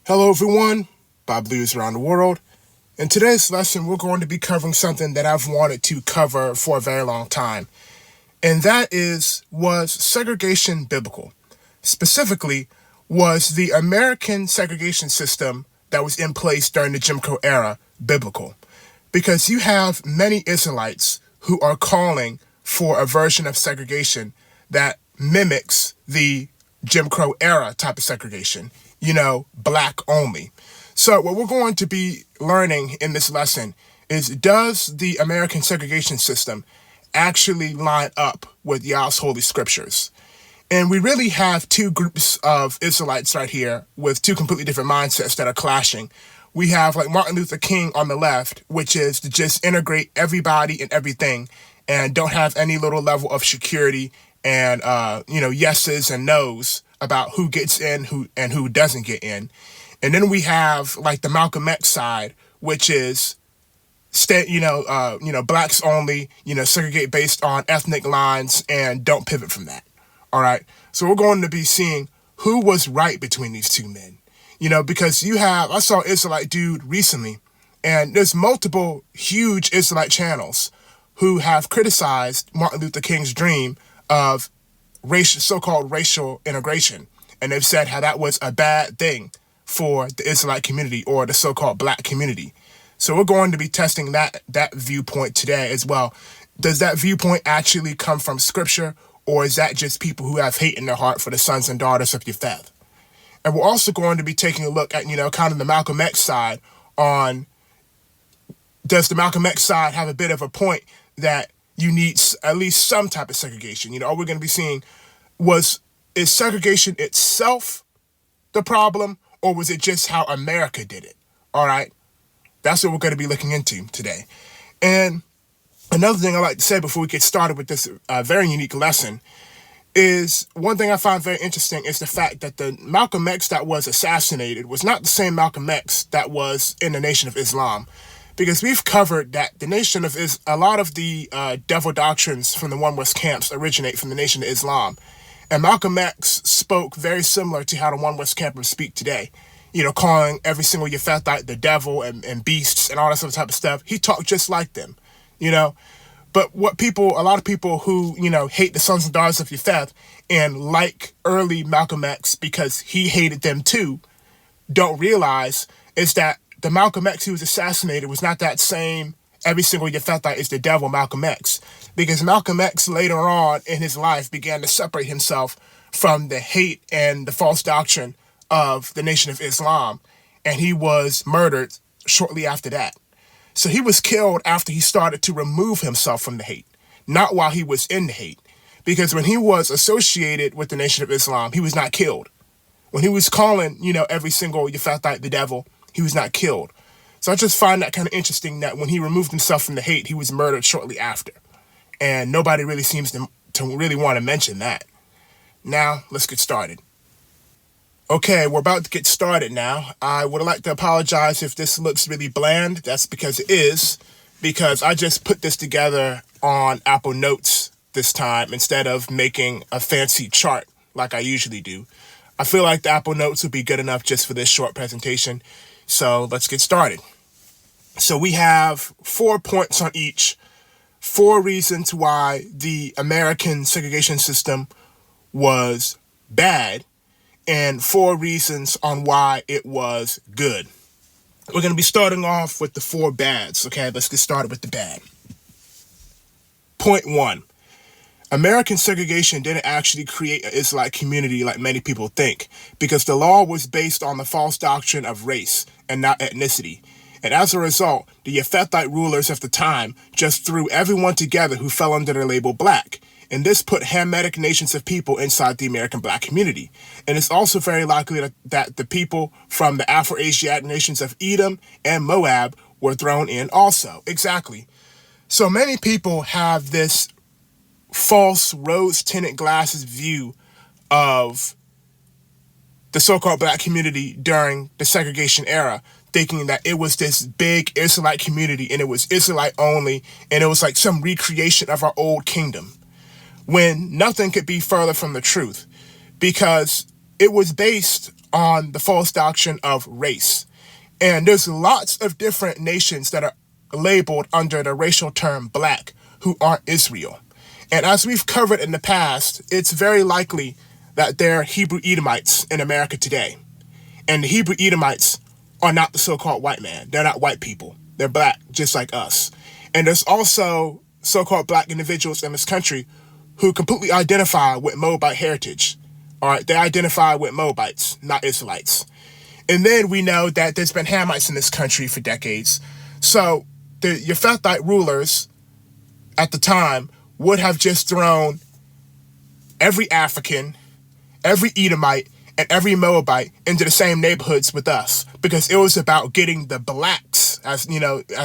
Hello everyone, Bob Blues around the world. In today's lesson, we're going to be covering something that I've wanted to cover for a very long time, and that was segregation biblical? Specifically, was the American segregation system that was in place during the Jim Crow era biblical? Because you have many Israelites who are calling for a version of segregation that mimics the Jim Crow era type of segregation, black only. So what we're going to be learning in this lesson is, does the American segregation system actually line up with Yah's holy scriptures? And we really have two groups of Israelites right here with two completely different mindsets that are clashing. We have like Martin Luther King on the left, which is to just integrate everybody and everything and don't have any little level of security and, yeses and nos about who gets in who doesn't get in. And then we have like the Malcolm X side, which is blacks only, segregate based on ethnic lines and don't pivot from that. All right. So we're going to be seeing who was right between these two men, because I saw an Israelite dude recently, and there's multiple huge Israelite channels who have criticized Martin Luther King's dream of so-called racial integration. And they've said how that was a bad thing for the Israelite community or the so-called black community. So we're going to be testing that viewpoint today as well. Does that viewpoint actually come from scripture, or is that just people who have hate in their heart for the sons and daughters of Yefeth? And we're also going to be taking a look at, kind of the Malcolm X side on, does the Malcolm X side have a bit of a point that you need at least some type of segregation? All we're going to be seeing is segregation itself the problem, or was it just how America did it? All right. That's what we're going to be looking into today. And another thing I like to say before we get started with this very unique lesson is, one thing I find very interesting is the fact that the Malcolm X that was assassinated was not the same Malcolm X that was in the Nation of Islam. Because we've covered that a lot of the devil doctrines from the One West camps originate from the Nation of Islam. And Malcolm X spoke very similar to how the One West campers speak today. Calling every single Yefethite the devil and beasts and all that sort of type of stuff. He talked just like them, But a lot of people who, hate the sons and daughters of Yefeth and like early Malcolm X because he hated them too, don't realize is that the Malcolm X who was assassinated was not that same every single Yefethite is the devil Malcolm X. Because Malcolm X later on in his life began to separate himself from the hate and the false doctrine of the Nation of Islam. And he was murdered shortly after that. So he was killed after he started to remove himself from the hate, not while he was in the hate. Because when he was associated with the Nation of Islam, he was not killed. When he was calling, every single Yefethite the devil, he was not killed. So I just find that kind of interesting that when he removed himself from the hate, he was murdered shortly after. And nobody really seems to really want to mention that. Now, let's get started. Okay, we're about to get started now. I would like to apologize if this looks really bland. That's because it is, because I just put this together on Apple Notes this time instead of making a fancy chart like I usually do. I feel like the Apple Notes would be good enough just for this short presentation. So let's get started. So we have 4 points on each, 4 reasons why the American segregation system was bad, and 4 reasons on why it was good. We're going to be starting off with the 4 bads. Okay, let's get started with the bad. Point 1. American segregation didn't actually create an Israelite community like many people think, because the law was based on the false doctrine of race and not ethnicity. And as a result, the Yefethite rulers of the time just threw everyone together who fell under the label black. And this put Hamitic nations of people inside the American black community. And it's also very likely that the people from the Afro-Asiatic nations of Edom and Moab were thrown in also. Exactly. So many people have this false rose-tinted glasses view of the so-called black community during the segregation era, thinking that it was this big Israelite community and it was Israelite only, and it was like some recreation of our old kingdom, when nothing could be further from the truth, because it was based on the false doctrine of race. And there's lots of different nations that are labeled under the racial term black who aren't Israel. And as we've covered in the past, it's very likely that they're Hebrew Edomites in America today. And the Hebrew Edomites are not the so-called white man. They're not white people. They're black, just like us. And there's also so-called black individuals in this country who completely identify with Moabite heritage. All right, they identify with Moabites, not Israelites. And then we know that there's been Hamites in this country for decades. So the Yephathite rulers at the time would have just thrown every African, every Edomite, and every Moabite into the same neighborhoods with us, because it was about getting the blacks, as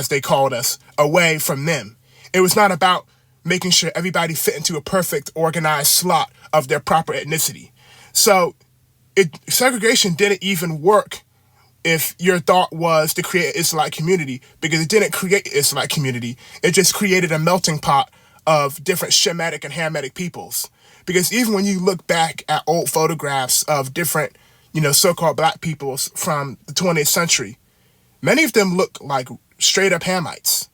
they called us, away from them. It was not about making sure everybody fit into a perfect organized slot of their proper ethnicity. So segregation didn't even work if your thought was to create an Israelite community, because it didn't create an Israelite community. It just created a melting pot of different Shemitic and Hamitic peoples. Because even when you look back at old photographs of different, so-called black peoples from the 20th century, many of them look like straight up Hamites.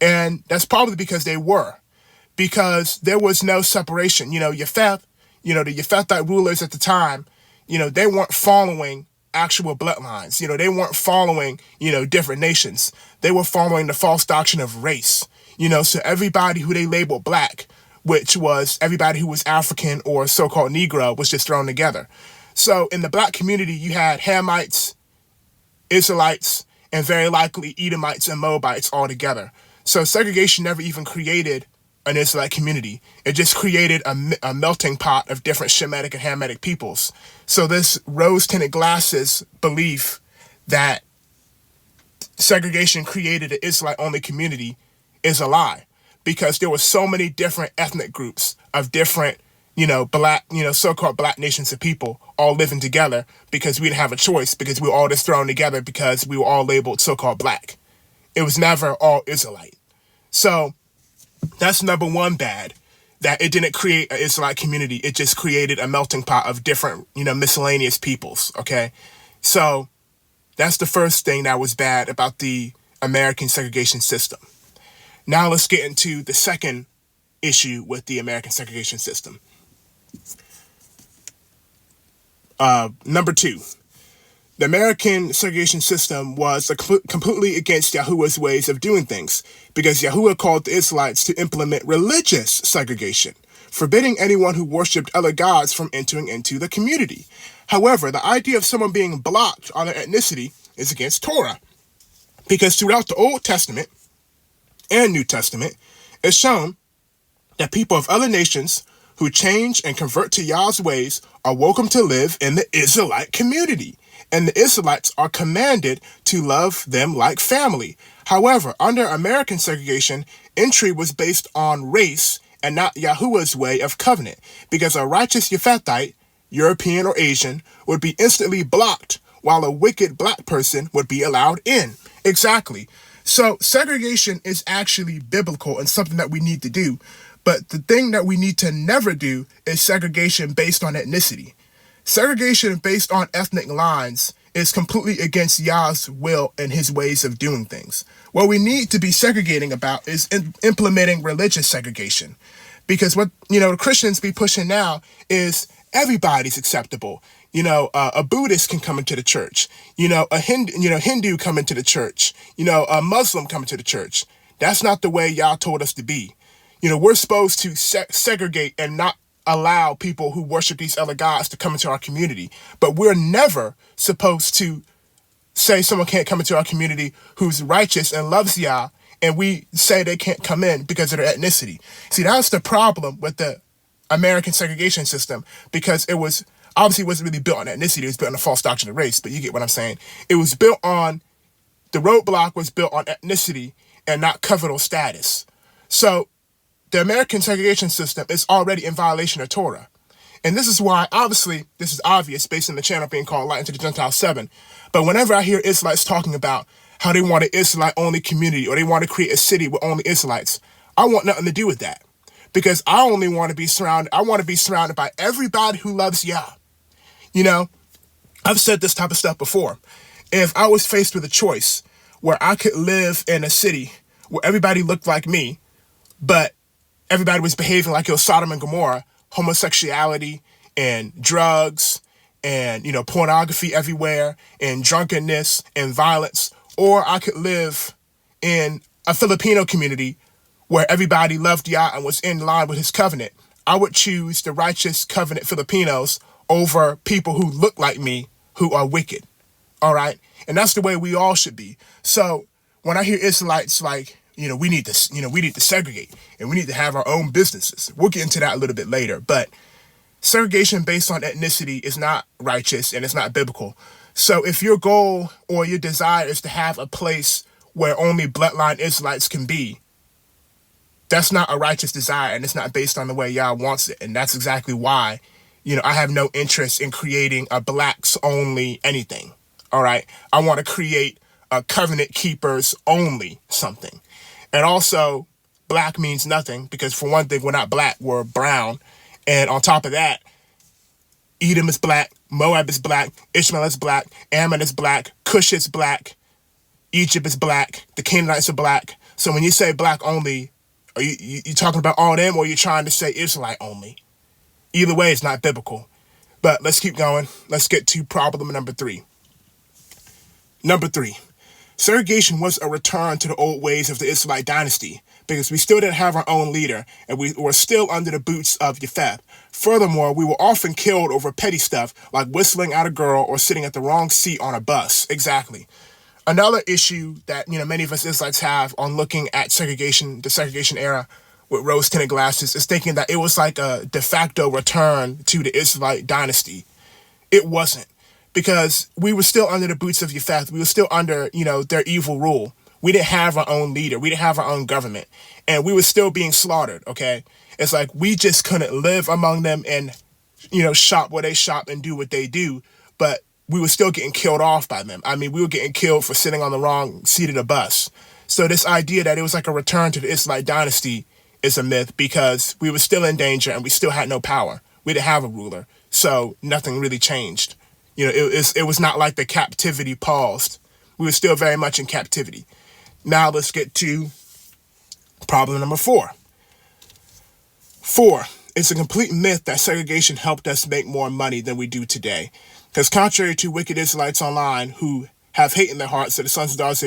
And that's probably because they were. Because there was no separation. The Yephathite rulers at the time, they weren't following actual bloodlines. They weren't following, different nations. They were following the false doctrine of race. So everybody who they labeled black, which was everybody who was African or so-called Negro, was just thrown together. So in the black community, you had Hamites, Israelites, and very likely Edomites and Moabites all together. So segregation never even created an Israelite community. It just created a melting pot of different Shemitic and Hamitic peoples. So this rose-tinted glasses belief that segregation created an Israelite-only community is a lie, because there were so many different ethnic groups of different, black, so-called black nations of people all living together, because we didn't have a choice, because we were all just thrown together because we were all labeled so-called black. It was never all Israelite. So that's number one bad, that it didn't create an Israelite community. It just created a melting pot of different, miscellaneous peoples, okay? So that's the first thing that was bad about the American segregation system. Now let's get into the second issue with the American segregation system. Number two, the American segregation system was completely against Yahuwah's ways of doing things, because Yahuwah called the Israelites to implement religious segregation, forbidding anyone who worshipped other gods from entering into the community. However, the idea of someone being blocked on their ethnicity is against Torah, because throughout the Old Testament and New Testament, it's shown that people of other nations who change and convert to Yah's ways are welcome to live in the Israelite community, and the Israelites are commanded to love them like family. However, under American segregation, entry was based on race and not Yahuwah's way of covenant, because a righteous Yephathite, European or Asian, would be instantly blocked, while a wicked black person would be allowed in. Exactly. So segregation is actually biblical and something that we need to do. But the thing that we need to never do is segregation based on ethnicity. Segregation based on ethnic lines is completely against Yah's will and his ways of doing things. What we need to be segregating about is implementing religious segregation. Because what, the Christians be pushing now is everybody's acceptable. A Buddhist can come into the church. A Hindu come into the church. A Muslim come into the church. That's not the way Yah told us to be. We're supposed to segregate and not allow people who worship these other gods to come into our community. But we're never supposed to say someone can't come into our community who's righteous and loves Yah, and we say they can't come in because of their ethnicity. See, that's the problem with the American segregation system, because it was obviously wasn't really built on ethnicity. It was built on a false doctrine of race, but you get what I'm saying. It was built on, the roadblock was built on ethnicity and not covenantal status. So the American segregation system is already in violation of Torah. And this is why, obviously, this is obvious based on the channel being called Light into the Gentiles 7. But whenever I hear Israelites talking about how they want an Israelite-only community, or they want to create a city with only Israelites, I want nothing to do with that. Because I want to be surrounded by everybody who loves Yah. I've said this type of stuff before. If I was faced with a choice where I could live in a city where everybody looked like me, but everybody was behaving like it was Sodom and Gomorrah, homosexuality and drugs and, pornography everywhere and drunkenness and violence, or I could live in a Filipino community where everybody loved Yah and was in line with his covenant, I would choose the righteous covenant Filipinos over people who look like me who are wicked. All right. And that's the way we all should be. So when I hear Israelites like, we need to segregate and we need to have our own businesses. We'll get into that a little bit later. But segregation based on ethnicity is not righteous and it's not biblical. So if your goal or your desire is to have a place where only bloodline Israelites can be, that's not a righteous desire and it's not based on the way Yah wants it. And that's exactly why, I have no interest in creating a blacks only anything. All right. I want to create a covenant keepers only something. And also, black means nothing because, for one thing, we're not black, we're brown. And on top of that, Edom is black, Moab is black, Ishmael is black, Ammon is black, Cush is black, Egypt is black, the Canaanites are black. So when you say black only, are you talking about all them or are you trying to say Israelite only? Either way, it's not biblical. But let's keep going. Let's get to problem number 3. Number 3. Segregation was a return to the old ways of the Israelite dynasty because we still didn't have our own leader and we were still under the boots of Japheth. Furthermore, we were often killed over petty stuff like whistling at a girl or sitting at the wrong seat on a bus. Exactly. Another issue that many of us Israelites have on looking at segregation, the segregation era with rose-tinted glasses, is thinking that it was like a de facto return to the Israelite dynasty. It wasn't. Because we were still under the boots of Japheth. We were still under, their evil rule. We didn't have our own leader. We didn't have our own government. And we were still being slaughtered, okay? It's like we just couldn't live among them and, shop where they shop and do what they do. But we were still getting killed off by them. I mean, we were getting killed for sitting on the wrong seat of the bus. So this idea that it was like a return to the Israelite dynasty is a myth because we were still in danger and we still had no power. We didn't have a ruler. So nothing really changed. It was not like the captivity paused. We were still very much in captivity. Now let's get to problem number 4. 4, it's a complete myth that segregation helped us make more money than we do today. Because contrary to wicked Israelites online who have hate in their hearts to the sons and daughters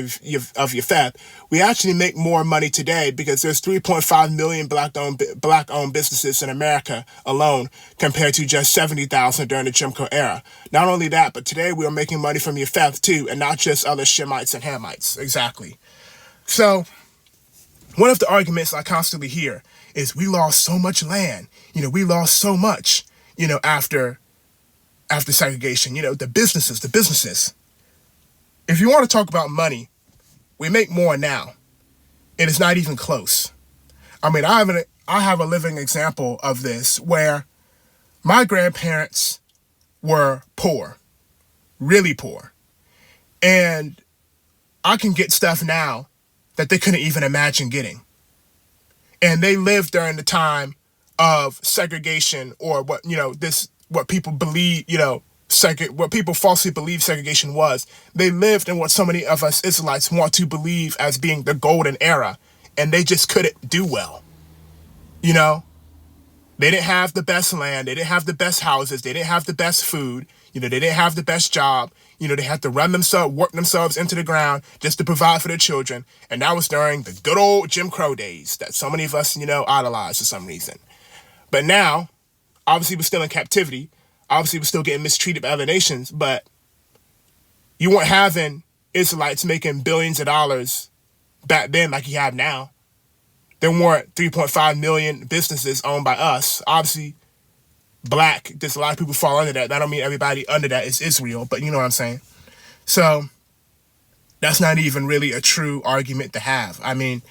of Japheth, we actually make more money today because there's 3.5 million black-owned businesses in America alone compared to just 70,000 during the Jim Crow era. Not only that, but today we are making money from Japheth too, and not just other Shemites and Hamites. Exactly. So one of the arguments I constantly hear is we lost so much land. We lost so much, after segregation, the businesses. If you want to talk about money, we make more now. And it's not even close. I mean, I have a living example of this where my grandparents were poor, really poor. And I can get stuff now that they couldn't even imagine getting. And they lived during the time of segregation or what people believe, what people falsely believe segregation was. They lived in what so many of us Israelites want to believe as being the golden era, and they just couldn't do well. They didn't have the best land, they didn't have the best houses, they didn't have the best food, they didn't have the best job, they had to work themselves into the ground just to provide for their children, and that was during the good old Jim Crow days that so many of us, idolize for some reason. But now, obviously we're still in captivity, obviously we're still getting mistreated by other nations, but you weren't having Israelites making billions of dollars back then like you have now. There weren't 3.5 million businesses owned by us. Obviously, black, there's a lot of people fall under that. I don't mean everybody under that is Israel, but you know what I'm saying. So that's not even really a true argument to have. I mean,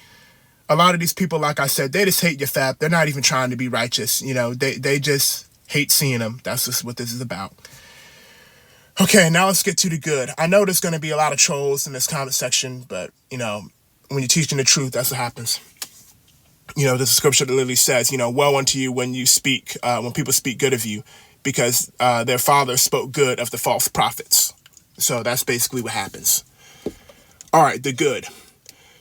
a lot of these people, like I said, they just hate Japheth. They're not even trying to be righteous. They just hate seeing them. That's just what this is about. Okay, now let's get to the good. I know there's going to be a lot of trolls in this comment section, but, when you're teaching the truth, that's what happens. There's a scripture that literally says, woe unto you when you speak, when people speak good of you, because their father spoke good of the false prophets. So that's basically what happens. All right, the good.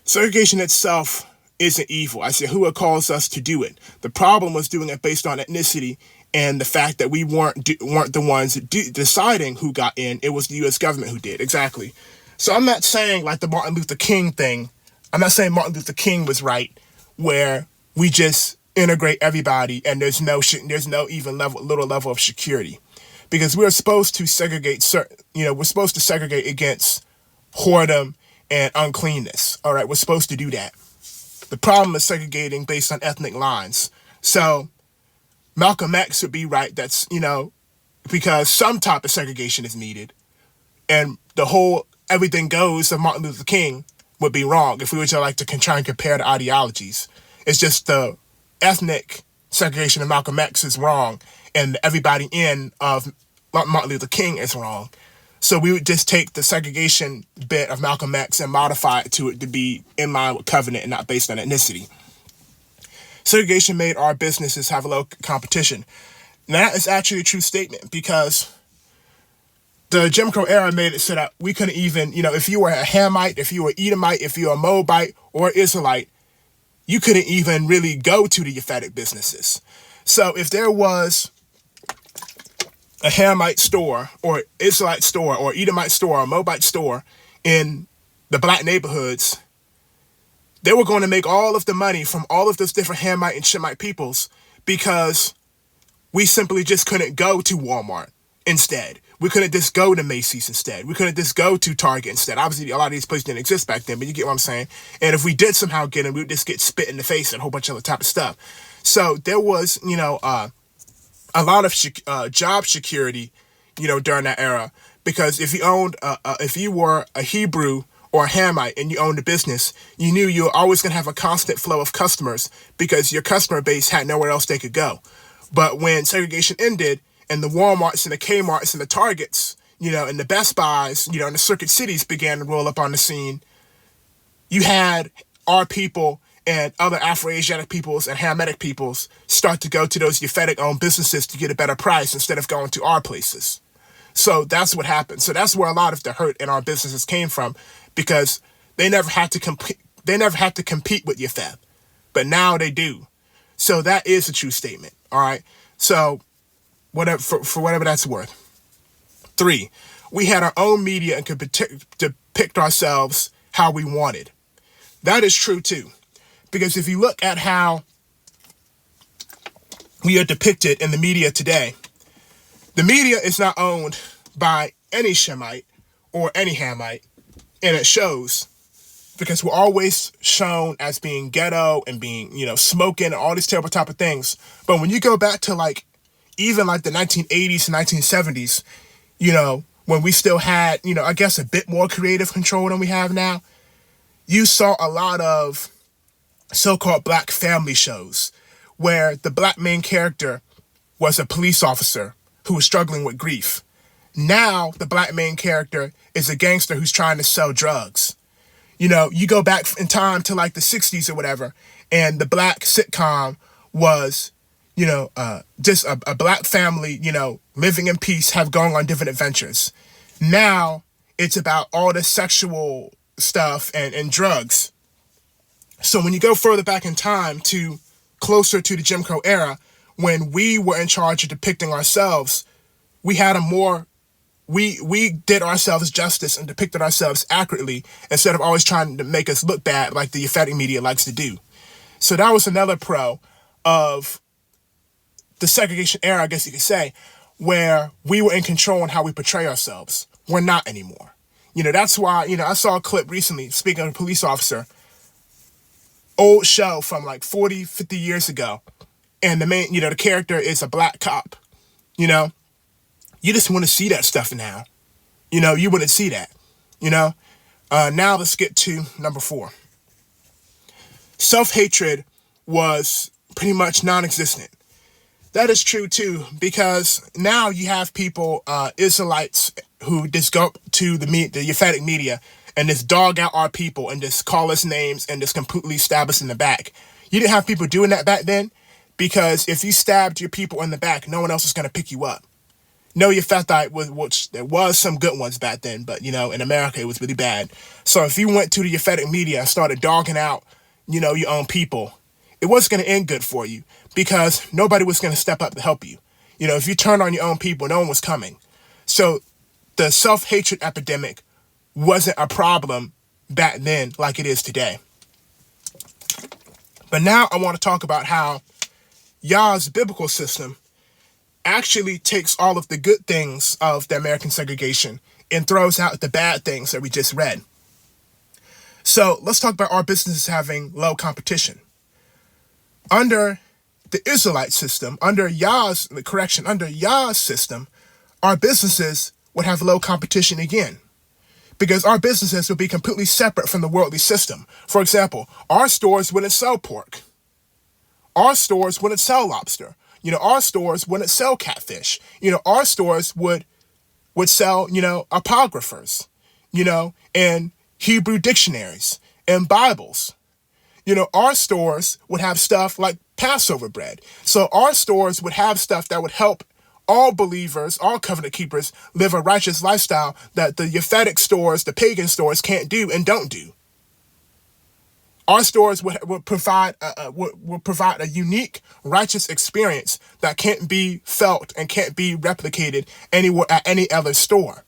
Segregation itself isn't evil. I said, who calls us to do it? The problem was doing it based on ethnicity and the fact that we weren't the ones deciding who got in. It was the U.S. government who did. Exactly. So I'm not saying like the Martin Luther King thing. I'm not saying Martin Luther King was right, where we just integrate everybody and there's no even little level of security, because we're supposed to segregate. We're supposed to segregate against whoredom and uncleanness. All right, we're supposed to do that. The problem is segregating based on ethnic lines. So Malcolm X would be right. That's, because some type of segregation is needed. And the whole everything goes of Martin Luther King would be wrong if we were to like to try and compare the ideologies. It's just the ethnic segregation of Malcolm X is wrong, and everybody in of Martin Luther King is wrong. So we would just take the segregation bit of Malcolm X and modify it to be in line with covenant and not based on ethnicity. Segregation made our businesses have a low competition. Now, that is actually a true statement, because the Jim Crow era made it so that we couldn't even, if you were a Hamite, if you were Edomite, if you were a Moabite or Israelite, you couldn't even really go to the Yaphetic businesses. So if there was a Hamite store or Israelite store or Edomite store or Moabite store in the black neighborhoods, they were going to make all of the money from all of those different Hamite and Shemite peoples, because we simply just couldn't go to Walmart instead. We couldn't just go to Macy's instead. We couldn't just go to Target instead. Obviously, a lot of these places didn't exist back then, but you get what I'm saying. And if we did somehow get them, we would just get spit in the face and a whole bunch of other type of stuff. So there was, a lot of job security, during that era, because if you owned, if you were a Hebrew or a Hamite and you owned a business, you knew you were always going to have a constant flow of customers because your customer base had nowhere else they could go. But when segregation ended and the Walmarts and the Kmarts and the Targets, and the Best Buys, and the Circuit Cities began to roll up on the scene, you had our people and other Afro-Asiatic peoples and Hamitic peoples start to go to those Yaphetic-owned businesses to get a better price instead of going to our places. So that's what happened. So that's where a lot of the hurt in our businesses came from, because they never had to compete. They never had to compete with Yaphet, but now they do. So that is a true statement. All right. So whatever, for whatever that's worth. 3, we had our own media and could depict ourselves how we wanted. That is true too. Because if you look at how we are depicted in the media today, the media is not owned by any Shemite or any Hamite, and it shows, because we're always shown as being ghetto and being, smoking and all these terrible type of things. But when you go back to even the 1980s and 1970s, when we still had, I guess a bit more creative control than we have now, you saw a lot of so-called black family shows where the black main character was a police officer who was struggling with grief. Now the black main character is a gangster who's trying to sell drugs. You go back in time to the 60s or whatever, and the black sitcom was, just a black family, living in peace, going on different adventures. Now it's about all the sexual stuff and drugs. So when you go further back in time to closer to the Jim Crow era, when we were in charge of depicting ourselves, we had we did ourselves justice and depicted ourselves accurately instead of always trying to make us look bad like the Yaphetic media likes to do. So that was another pro of the segregation era, I guess you could say, where we were in control on how we portray ourselves. We're not anymore. That's why, I saw a clip recently, speaking of a police officer, old show from 40, 50 years ago. And the main, the character is a black cop. You just want to see that stuff now. You wouldn't see that. Now let's get to number 4. Self-hatred was pretty much non-existent. That is true too, because now you have people, Israelites, who just go to the Yaphetic media and just dog out our people and just call us names and just completely stab us in the back. You didn't have people doing that back then, because if you stabbed your people in the back, no one else is going to pick you up. know your Fethite, which there was some good ones back then, but in America it was really bad. So if you went to the Yafetic media and started dogging out, your own people, it wasn't going to end good for you because nobody was going to step up to help you. If you turned on your own people, no one was coming. So the self-hatred epidemic wasn't a problem back then like it is today. But now I want to talk about how Yah's biblical system actually takes all of the good things of the American segregation and throws out the bad things that we just read. So let's talk about our businesses having low competition. Under the Israelite system, under Yah's system, our businesses would have low competition again, because our businesses would be completely separate from the worldly system. For example, our stores wouldn't sell pork. Our stores wouldn't sell lobster. Our stores wouldn't sell catfish. Our stores would sell, apocryphers, and Hebrew dictionaries and Bibles. Our stores would have stuff like Passover bread. So our stores would have stuff that would help all believers, all covenant keepers, live a righteous lifestyle that the Yafetic stores, the pagan stores, can't do and don't do. Our stores would provide a unique, righteous experience that can't be felt and can't be replicated anywhere at any other store.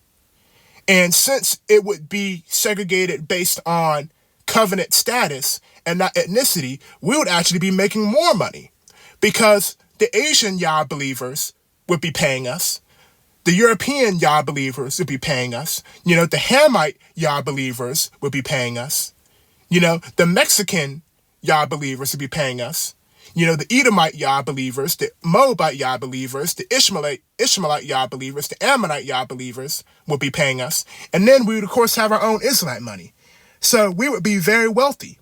And since it would be segregated based on covenant status and not ethnicity, we would actually be making more money because the Asian Yah believers would be paying us. The European Yah believers would be paying us. The Hamite Yah believers would be paying us. The Mexican Yah believers would be paying us. The Edomite Yah believers, the Moabite Yah believers, the Ishmaelite Yah believers, the Ammonite Yah believers would be paying us. And then we would, of course, have our own Israelite money. So we would be very wealthy.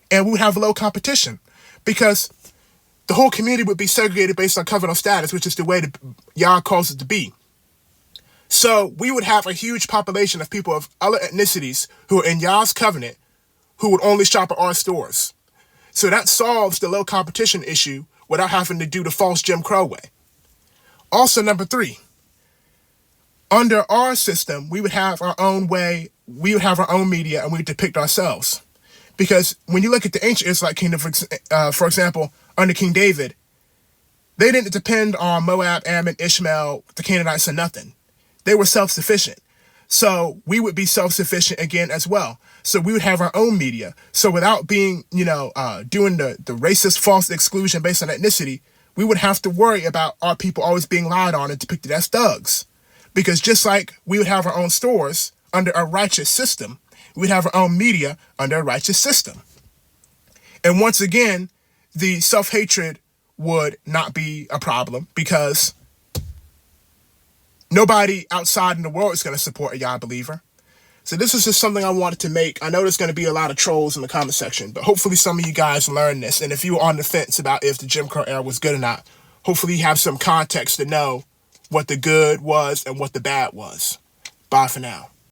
And we would have low competition because the whole community would be segregated based on covenant status, which is the way Yah calls it to be. So we would have a huge population of people of other ethnicities who are in Yah's covenant who would only shop at our stores. So that solves the low competition issue without having to do the false Jim Crow way. Also, number 3, under our system, we would have our own way, we would have our own media, and we would depict ourselves. Because when you look at the ancient Israelite kingdom, for example, under King David, they didn't depend on Moab, Ammon, Ishmael, the Canaanites, or nothing. They were self-sufficient. So we would be self-sufficient again as well. So we would have our own media. So without being, doing the racist false exclusion based on ethnicity, we would have to worry about our people always being lied on and depicted as thugs. Because just like we would have our own stores under a righteous system, we'd have our own media under a righteous system. And once again, the self-hatred would not be a problem because nobody outside in the world is going to support a Yah believer. So this is just something I wanted to make. I know there's going to be a lot of trolls in the comment section, but hopefully some of you guys learned this. And if you were on the fence about if the Jim Crow era was good or not, hopefully you have some context to know what the good was and what the bad was. Bye for now.